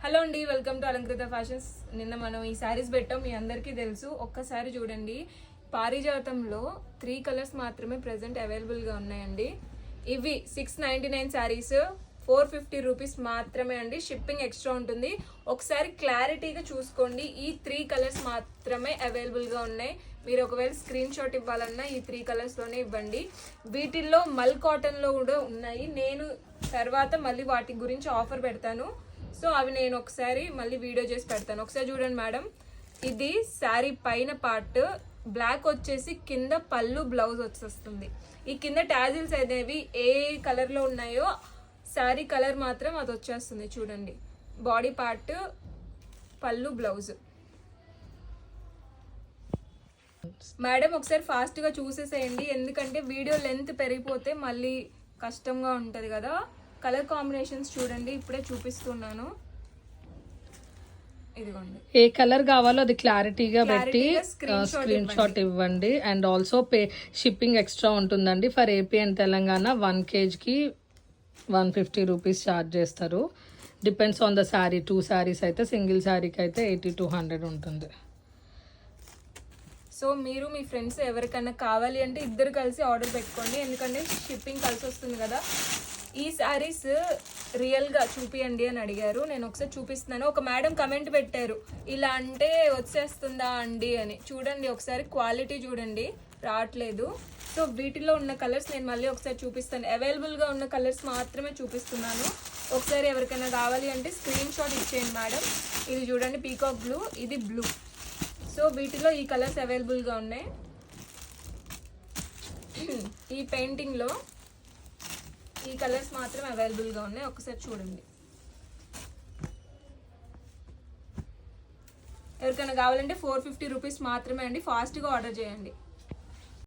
Hello అండి, welcome to Alankrita fashions. నిన్న మనం ఈ శారీస్ పెట్టాం, మీ అందరికీ తెలుసు. ఒక్కసారి చూడండి, పారిజాతంలో 3 కలర్స్ మాత్రమే ప్రెసెంట్ అవైలబుల్గా ఉన్నాయండి. ఇవి 699 శారీస్, 450 రూపీస్ మాత్రమే అండి. షిప్పింగ్ ఎక్స్ట్రా ఉంటుంది. ఒకసారి క్లారిటీగా చూసుకోండి. ఈ 3 కలర్స్ మాత్రమే అవైలబుల్గా ఉన్నాయి. మీరు ఒకవేళ స్క్రీన్ షాట్ ఇవ్వాలన్నా ఈ 3 కలర్స్లోనే ఇవ్వండి. వీటిల్లో మల్ కాటన్లో కూడా ఉన్నాయి. నేను తర్వాత మళ్ళీ వాటి గురించి ఆఫర్ పెడతాను. సో అవి నేను ఒకసారి మళ్ళీ వీడియో చేసి పెడతాను. ఒకసారి చూడండి మేడం, ఇది శారీ పైన పార్ట్ బ్లాక్ వచ్చేసి కింద పళ్ళు బ్లౌజ్ వచ్చేస్తుంది. ఈ కింద టాజిల్స్ అనేవి ఏ కలర్లో ఉన్నాయో శారీ కలర్ మాత్రం అది వచ్చేస్తుంది. చూడండి, బాడీ పార్ట్, పళ్ళు, బ్లౌజ్. మేడం ఒకసారి ఫాస్ట్గా చూసేసేయండి, ఎందుకంటే వీడియో లెంత్ పెరిగిపోతే మళ్ళీ కష్టంగా ఉంటుంది కదా. కలర్ కాంబినేషన్స్ చూడండి, ఇప్పుడే చూపిస్తున్నాను. ఇదిగోండి, ఏ కలర్ కావాలో అది క్లారిటీగా పెట్టి స్క్రీన్ షాట్ ఇవ్వండి. అండ్ ఆల్సో షిప్పింగ్ ఎక్స్ట్రా ఉంటుందండి. ఫర్ ఏపీ అండ్ తెలంగాణ 1 kgకి 150 రూపీస్ ఛార్జ్ చేస్తారు. Depends on the sari. 2 saris అయితే, సింగిల్ శారీకి అయితే 80 to 100 ఉంటుంది. సో మీరు మీ ఫ్రెండ్స్ ఎవరికైనా కావాలి అంటే ఇద్దరు కలిసి ఆర్డర్ పెట్టుకోండి, ఎందుకంటే షిప్పింగ్ కలిసి వస్తుంది కదా. ఈ శారీస్ రియల్గా చూపియండి అని అడిగారు, నేను ఒకసారి చూపిస్తున్నాను. ఒక మేడం కమెంట్ పెట్టారు, ఇలా అంటే వచ్చేస్తుందా అండి అని. చూడండి ఒకసారి, క్వాలిటీ చూడండి, రావట్లేదు. సో వీటిలో ఉన్న కలర్స్ నేను మళ్ళీ ఒకసారి చూపిస్తాను. అవైలబుల్గా ఉన్న కలర్స్ మాత్రమే చూపిస్తున్నాను. ఒకసారి ఎవరికైనా కావాలి అంటే స్క్రీన్ షాట్ ఇచ్చేయండి మేడం. ఇది చూడండి, పీకాక్ బ్లూ, ఇది బ్లూ. సో వీటిలో ఈ కలర్స్ అవైలబుల్గా ఉన్నాయి. ఈ పెయింటింగ్లో ఈ కలర్స్ మాత్రం అవైలబుల్గా ఉన్నాయి. ఒకసారి చూడండి. ఎవరికైనా కావాలంటే 450 రూపీస్ మాత్రమే అండి. ఫాస్ట్గా ఆర్డర్ చేయండి.